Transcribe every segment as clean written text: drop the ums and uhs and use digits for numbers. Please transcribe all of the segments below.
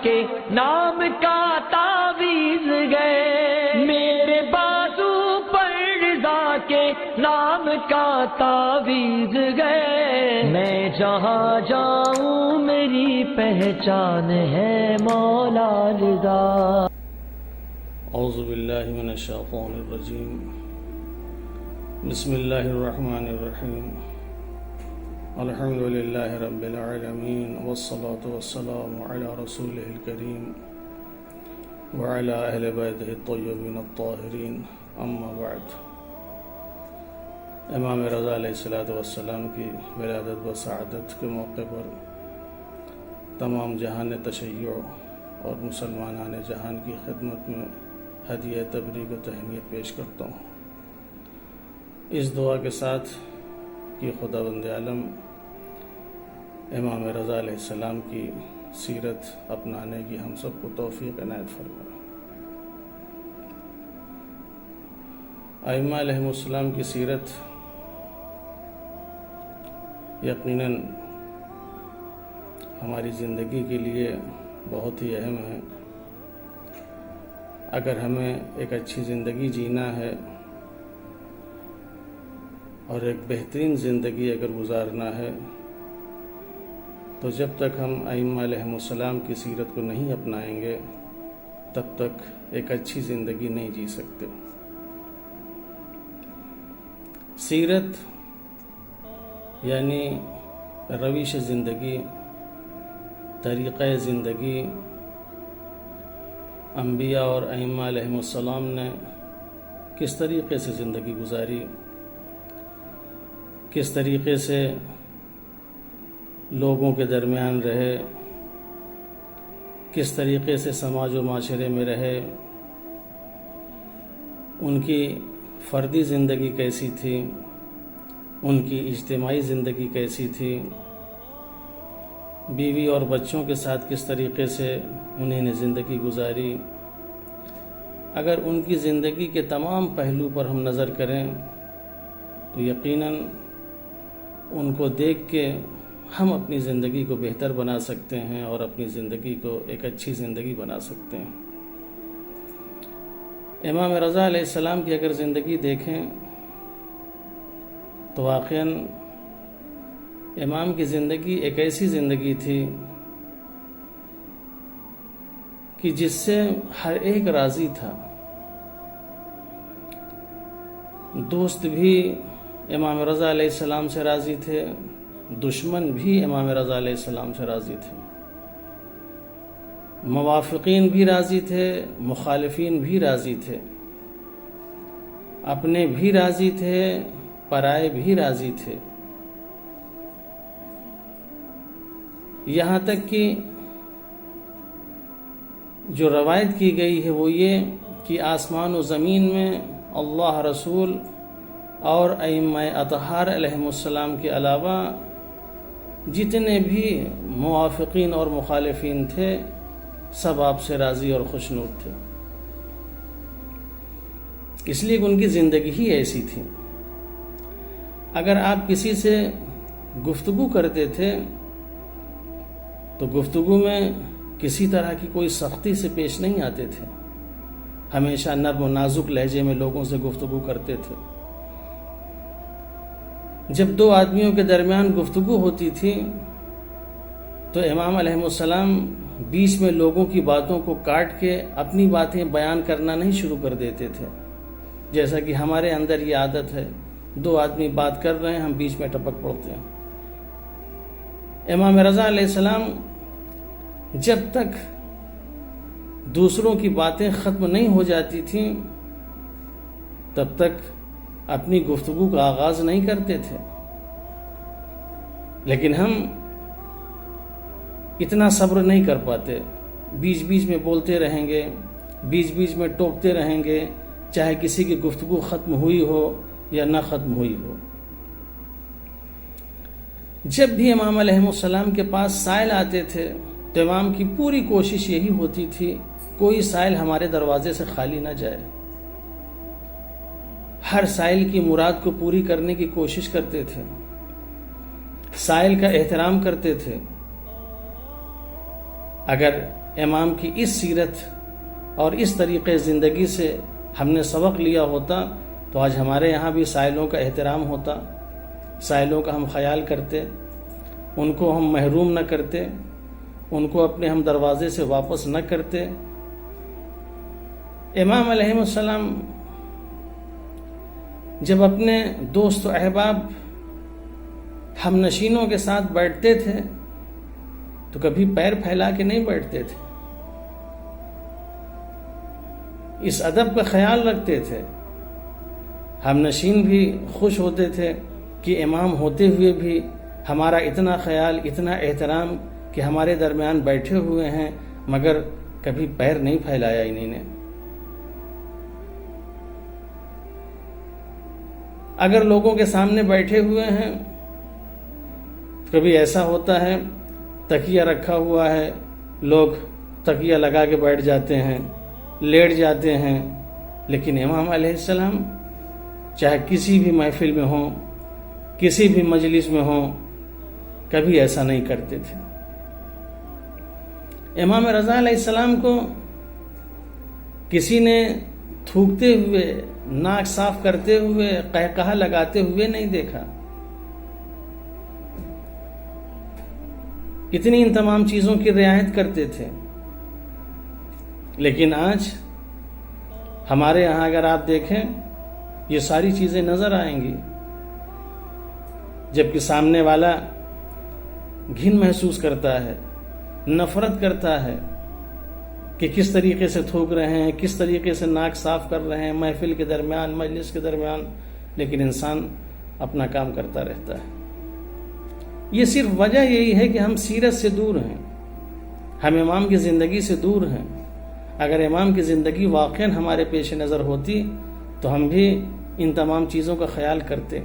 کے نام کا تعویذ گئے، میرے بازو پر رضا کے نام کا تعویذ گئے، میں جہاں جاؤں میری پہچان ہے مولا رضا۔ اعوذ باللہ من الشیطان الرجیم، بسم اللہ الرحمن الرحیم، الحمد للہ رب العالمین، والصلاة والسلام علی رسولہ الکریم وعلی اہل بیتہ الطیبین الطاہرین، اما بعد۔ امام رضا علیہ السلام کی ولادت و سعادت کے موقع پر تمام جہان تشیع اور مسلمانان جہان کی خدمت میں ہدیہ تبریک و تہنیت پیش کرتا ہوں، اس دعا کے ساتھ کہ خداوند عالم امام رضا علیہ السلام کی سیرت اپنانے کی ہم سب کو توفیق عنایت فرمائے۔ ائمہ علیہ السلام کی سیرت یقیناً ہماری زندگی کے لیے بہت ہی اہم ہے۔ اگر ہمیں ایک اچھی زندگی جینا ہے اور ایک بہترین زندگی اگر گزارنا ہے تو جب تک ہم ائمہ علیہ السلام کی سیرت کو نہیں اپنائیں گے تب تک ایک اچھی زندگی نہیں جی سکتے۔ سیرت یعنی روش زندگی، طریقہ زندگی، انبیاء اور ائمہ علیہ السلام نے کس طریقے سے زندگی گزاری، کس طریقے سے لوگوں کے درمیان رہے، کس طریقے سے سماج و معاشرے میں رہے، ان کی فردی زندگی کیسی تھی، ان کی اجتماعی زندگی کیسی تھی، بیوی اور بچوں کے ساتھ کس طریقے سے انہیں نے زندگی گزاری۔ اگر ان کی زندگی کے تمام پہلو پر ہم نظر کریں تو یقیناً ان کو دیکھ کے ہم اپنی زندگی کو بہتر بنا سکتے ہیں اور اپنی زندگی کو ایک اچھی زندگی بنا سکتے ہیں۔ امام رضا علیہ السلام کی اگر زندگی دیکھیں تو واقعاً امام کی زندگی ایک ایسی زندگی تھی کہ جس سے ہر ایک راضی تھا۔ دوست بھی امام رضا علیہ السلام سے راضی تھے، دشمن بھی امام رضا علیہ السلام سے راضی تھے، موافقین بھی راضی تھے، مخالفین بھی راضی تھے، اپنے بھی راضی تھے، پرائے بھی راضی تھے، یہاں تک کہ جو روایت کی گئی ہے وہ یہ کہ آسمان و زمین میں اللہ، رسول اور ائمہ اطہار علیہ السلام کے علاوہ جتنے بھی موافقین اور مخالفین تھے سب آپ سے راضی اور خوشنود تھے، اس لیے کہ ان کی زندگی ہی ایسی تھی۔ اگر آپ کسی سے گفتگو کرتے تھے تو گفتگو میں کسی طرح کی کوئی سختی سے پیش نہیں آتے تھے، ہمیشہ نرم و نازک لہجے میں لوگوں سے گفتگو کرتے تھے۔ جب دو آدمیوں کے درمیان گفتگو ہوتی تھی تو امام علیہ السلام بیچ میں لوگوں کی باتوں کو کاٹ کے اپنی باتیں بیان کرنا نہیں شروع کر دیتے تھے، جیسا کہ ہمارے اندر یہ عادت ہے، دو آدمی بات کر رہے ہیں ہم بیچ میں ٹپک پڑتے ہیں۔ امام رضا علیہ السلام جب تک دوسروں کی باتیں ختم نہیں ہو جاتی تھیں تب تک اپنی گفتگو کا آغاز نہیں کرتے تھے، لیکن ہم اتنا صبر نہیں کر پاتے، بیچ بیچ میں بولتے رہیں گے، بیچ بیچ میں ٹوکتے رہیں گے، چاہے کسی کی گفتگو ختم ہوئی ہو یا نہ ختم ہوئی ہو۔ جب بھی امام علیہ السلام کے پاس سائل آتے تھے تو امام کی پوری کوشش یہی ہوتی تھی کوئی سائل ہمارے دروازے سے خالی نہ جائے، ہر سائل کی مراد کو پوری کرنے کی کوشش کرتے تھے، سائل کا احترام کرتے تھے، اگر امام کی اس سیرت اور اس طریقے زندگی سے ہم نے سبق لیا ہوتا تو آج ہمارے یہاں بھی سائلوں کا احترام ہوتا، سائلوں کا ہم خیال کرتے، ان کو ہم محروم نہ کرتے، ان کو اپنے ہم دروازے سے واپس نہ کرتے۔ امام علیہ السلام جب اپنے دوست و احباب ہم نشینوں کے ساتھ بیٹھتے تھے تو کبھی پیر پھیلا کے نہیں بیٹھتے تھے، اس ادب کا خیال رکھتے تھے۔ ہم نشین بھی خوش ہوتے تھے کہ امام ہوتے ہوئے بھی ہمارا اتنا خیال، اتنا احترام کہ ہمارے درمیان بیٹھے ہوئے ہیں مگر کبھی پیر نہیں پھیلایا انہی نے۔ اگر لوگوں کے سامنے بیٹھے ہوئے ہیں کبھی ایسا ہوتا ہے تکیہ رکھا ہوا ہے، لوگ تکیہ لگا کے بیٹھ جاتے ہیں، لیٹ جاتے ہیں، لیکن امام علیہ السلام چاہے کسی بھی محفل میں ہوں، کسی بھی مجلس میں ہوں، کبھی ایسا نہیں کرتے تھے۔ امام رضا علیہ السلام کو کسی نے تھوکتے ہوئے، ناک صاف کرتے ہوئے، قہقہہ لگاتے ہوئے نہیں دیکھا۔ اتنی ان تمام چیزوں کی رعایت کرتے تھے۔ لیکن آج ہمارے یہاں اگر آپ دیکھیں یہ ساری چیزیں نظر آئیں گی، جبکہ سامنے والا گھن محسوس کرتا ہے، نفرت کرتا ہے کہ کس طریقے سے تھوک رہے ہیں، کس طریقے سے ناک صاف کر رہے ہیں محفل کے درمیان، مجلس کے درمیان، لیکن انسان اپنا کام کرتا رہتا ہے۔ یہ صرف وجہ یہی ہے کہ ہم سیرت سے دور ہیں، ہم امام کی زندگی سے دور ہیں۔ اگر امام کی زندگی واقعاً ہمارے پیش نظر ہوتی تو ہم بھی ان تمام چیزوں کا خیال کرتے۔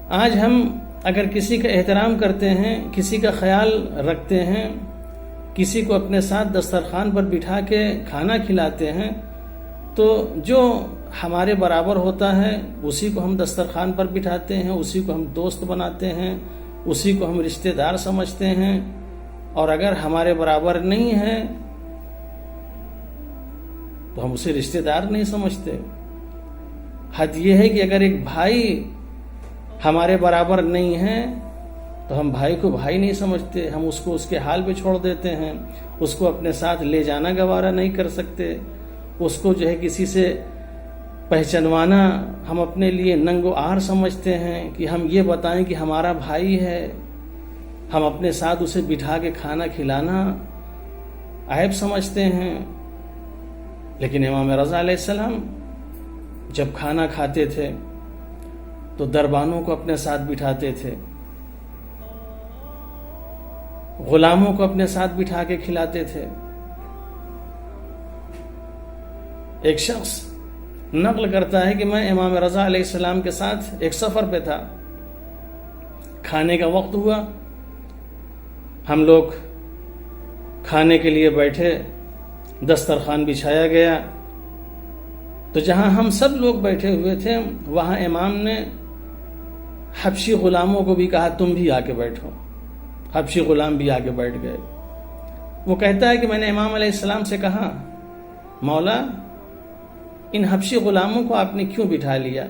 آج ہم اگر کسی کا احترام کرتے ہیں، کسی کا خیال رکھتے ہیں، کسی کو اپنے ساتھ دسترخوان پر بٹھا کے کھانا کھلاتے ہیں تو جو ہمارے برابر ہوتا ہے اسی کو ہم دسترخوان پر بٹھاتے ہیں، اسی کو ہم دوست بناتے ہیں، اسی کو ہم رشتہ دار سمجھتے ہیں۔ اور اگر ہمارے برابر نہیں ہے تو ہم اسے رشتہ دار نہیں سمجھتے۔ حد یہ ہے کہ اگر ایک بھائی ہمارے برابر نہیں ہے تو ہم بھائی کو بھائی نہیں سمجھتے، ہم اس کو اس کے حال پہ چھوڑ دیتے ہیں، اس کو اپنے ساتھ لے جانا گوارا نہیں کر سکتے، اس کو جو ہے کسی سے پہچانوانا ہم اپنے لیے ننگ و عار سمجھتے ہیں کہ ہم یہ بتائیں کہ ہمارا بھائی ہے، ہم اپنے ساتھ اسے بٹھا کے کھانا کھلانا عیب سمجھتے ہیں۔ لیکن امام رضا علیہ السلام جب کھانا کھاتے تھے تو دربانوں کو اپنے ساتھ بٹھاتے تھے، غلاموں کو اپنے ساتھ بٹھا کے کھلاتے تھے۔ ایک شخص نقل کرتا ہے کہ میں امام رضا علیہ السلام کے ساتھ ایک سفر پہ تھا، کھانے کا وقت ہوا، ہم لوگ کھانے کے لیے بیٹھے، دسترخوان بچھایا گیا، تو جہاں ہم سب لوگ بیٹھے ہوئے تھے وہاں امام نے حبشی غلاموں کو بھی کہا تم بھی آ کے بیٹھو۔ حبشی غلام بھی آ کے بیٹھ گئے۔ وہ کہتا ہے کہ میں نے امام علیہ السلام سے کہا مولا ان حبشی غلاموں کو آپ نے کیوں بٹھا لیا؟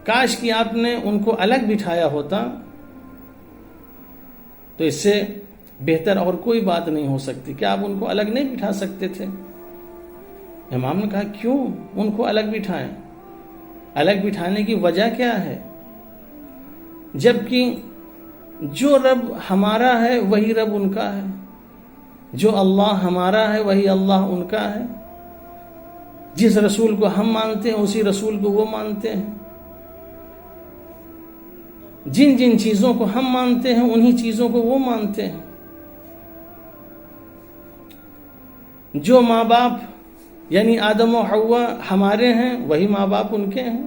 کاش کہ آپ نے ان کو الگ بٹھایا ہوتا تو اس سے بہتر اور کوئی بات نہیں ہو سکتی۔ کیا آپ ان کو الگ نہیں بٹھا سکتے تھے؟ امام نے کہا کیوں ان کو الگ بٹھائیں؟ الگ بٹھانے کی وجہ کیا ہے؟ جبکہ جو رب ہمارا ہے وہی رب ان کا ہے، جو اللہ ہمارا ہے وہی اللہ ان کا ہے، جس رسول کو ہم مانتے ہیں اسی رسول کو وہ مانتے ہیں، جن جن چیزوں کو ہم مانتے ہیں انہی چیزوں کو وہ مانتے ہیں۔ جو ماں باپ یعنی آدم و حوا ہمارے ہیں وہی ماں باپ ان کے ہیں۔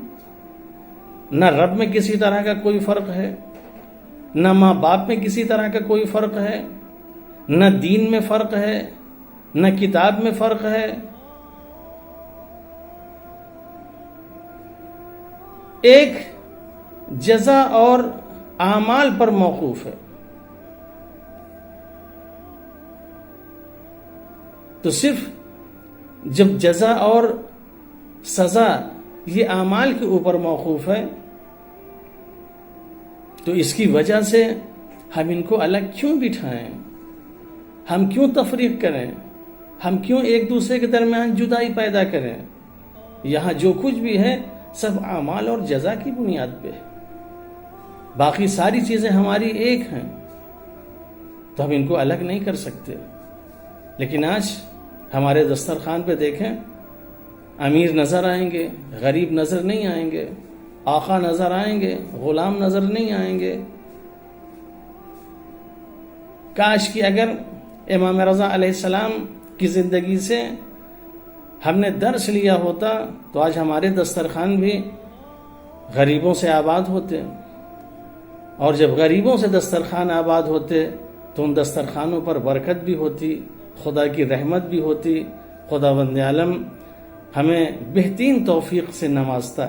نہ رب میں کسی طرح کا کوئی فرق ہے، نہ ماں باپ میں کسی طرح کا کوئی فرق ہے، نہ دین میں فرق ہے، نہ کتاب میں فرق ہے۔ ایک جزا اور اعمال پر موقوف ہے. تو صرف جب جزا اور سزا یہ اعمال کے اوپر موقوف ہے تو اس کی وجہ سے ہم ان کو الگ کیوں بٹھائیں؟ ہم کیوں تفریق کریں؟ ہم کیوں ایک دوسرے کے درمیان جدائی پیدا کریں؟ یہاں جو کچھ بھی ہے سب اعمال اور جزا کی بنیاد پہ ہے. باقی ساری چیزیں ہماری ایک ہیں تو ہم ان کو الگ نہیں کر سکتے. لیکن آج ہمارے دسترخوان پہ دیکھیں، امیر نظر آئیں گے، غریب نظر نہیں آئیں گے، آقا نظر آئیں گے، غلام نظر نہیں آئیں گے. کاش کہ اگر امام رضا علیہ السلام کی زندگی سے ہم نے درس لیا ہوتا تو آج ہمارے دسترخوان بھی غریبوں سے آباد ہوتے. اور جب غریبوں سے دسترخوان آباد ہوتے تو ان دسترخوانوں پر برکت بھی ہوتی، خدا کی رحمت بھی ہوتی. خداوند عالم ہمیں بہترین توفیق سے نوازتا.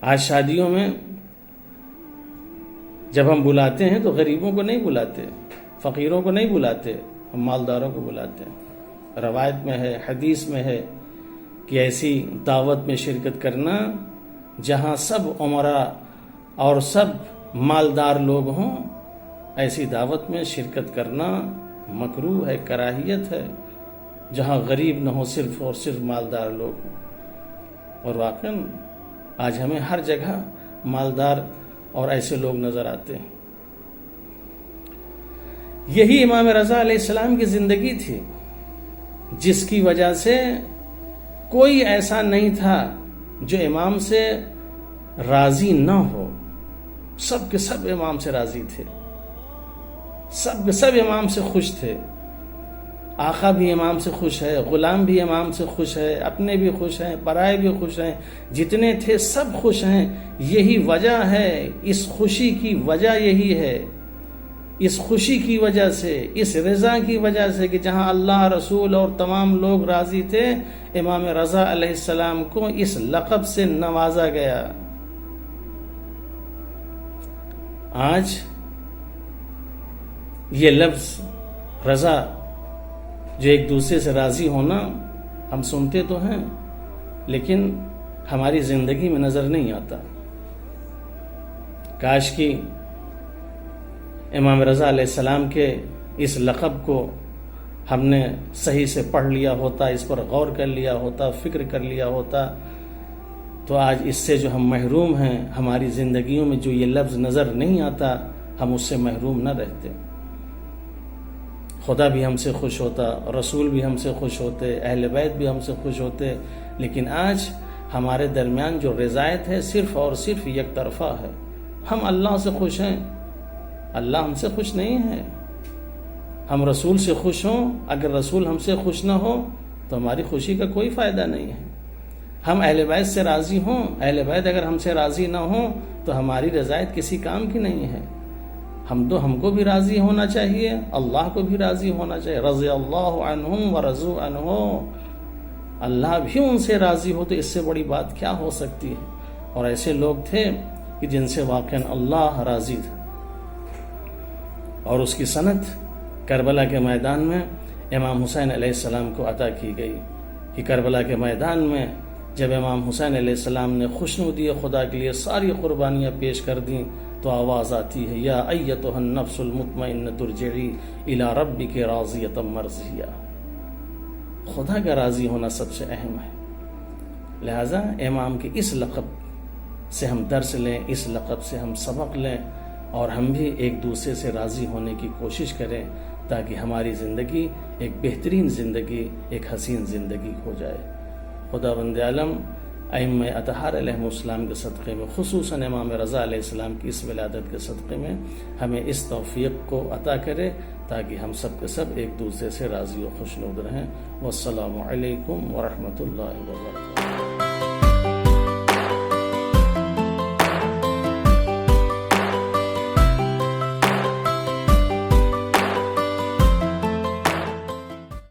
آج شادیوں میں جب ہم بلاتے ہیں تو غریبوں کو نہیں بلاتے، فقیروں کو نہیں بلاتے، ہم مالداروں کو بلاتے ہیں. روایت میں ہے، حدیث میں ہے کہ ایسی دعوت میں شرکت کرنا جہاں سب امراء اور سب مالدار لوگ ہوں، ایسی دعوت میں شرکت کرنا مکروہ ہے، کراہیت ہے. جہاں غریب نہ ہو، صرف اور صرف مالدار لوگ ہوں. اور واقعاً آج ہمیں ہر جگہ مالدار اور ایسے لوگ نظر آتے ہیں. یہی امام رضا علیہ السلام کی زندگی تھی جس کی وجہ سے کوئی ایسا نہیں تھا جو امام سے راضی نہ ہو. سب کے سب امام سے راضی تھے، سب کے سب امام سے خوش تھے. آقا بھی امام سے خوش ہے، غلام بھی امام سے خوش ہے، اپنے بھی خوش ہیں، پرائے بھی خوش ہیں، جتنے تھے سب خوش ہیں. یہی وجہ ہے، اس خوشی کی وجہ یہی ہے. اس خوشی کی وجہ سے، اس رضا کی وجہ سے کہ جہاں اللہ، رسول اور تمام لوگ راضی تھے، امام رضا علیہ السلام کو اس لقب سے نوازا گیا. آج یہ لفظ رضا جو ایک دوسرے سے راضی ہونا ہم سنتے تو ہیں لیکن ہماری زندگی میں نظر نہیں آتا. کاش کہ امام رضا علیہ السلام کے اس لقب کو ہم نے صحیح سے پڑھ لیا ہوتا، اس پر غور کر لیا ہوتا، فکر کر لیا ہوتا تو آج اس سے جو ہم محروم ہیں، ہماری زندگیوں میں جو یہ لفظ نظر نہیں آتا، ہم اس سے محروم نہ رہتے. خدا بھی ہم سے خوش ہوتا، رسول بھی ہم سے خوش ہوتے، اہل بیت بھی ہم سے خوش ہوتے. لیکن آج ہمارے درمیان جو رضایت ہے صرف اور صرف یک طرفہ ہے. ہم اللہ سے خوش ہیں، اللہ ہم سے خوش نہیں ہے. ہم رسول سے خوش ہوں، اگر رسول ہم سے خوش نہ ہو تو ہماری خوشی کا کوئی فائدہ نہیں ہے. ہم اہل بیت سے راضی ہوں، اہل بیت اگر ہم سے راضی نہ ہوں تو ہماری رضایت کسی کام کی نہیں ہے. ہم کو بھی راضی ہونا چاہیے، اللہ کو بھی راضی ہونا چاہیے. رضی اللہ عنہم ورضوا عنہ، اللہ بھی ان سے راضی ہو تو اس سے بڑی بات کیا ہو سکتی ہے. اور ایسے لوگ تھے کہ جن سے واقعاً اللہ راضی تھا. اور اس کی سند کربلا کے میدان میں امام حسین علیہ السلام کو عطا کی گئی کہ کربلا کے میدان میں جب امام حسین علیہ السلام نے خوشنودی خدا کے لیے ساری قربانیاں پیش کر دیں تو آواز آتی ہے، یا ایتھا النفس المطمئنۃ ارجعی الی ربک راضیۃ مرضیہ. خدا کا راضی ہونا سب سے اہم ہے. لہذا امام کے اس لقب سے ہم درس لیں، اس لقب سے ہم سبق لیں اور ہم بھی ایک دوسرے سے راضی ہونے کی کوشش کریں تاکہ ہماری زندگی ایک بہترین زندگی، ایک حسین زندگی ہو جائے. خداوند عالم ائمہ اطہار علیہم السلام کے صدقے میں، خصوصاً امام رضا علیہ السلام کی اس ولادت کے صدقے میں ہمیں اس توفیق کو عطا کرے تاکہ ہم سب کے سب ایک دوسرے سے راضی و خوشنود رہیں. والسلام علیکم ورحمۃ اللہ وبرکاتہ.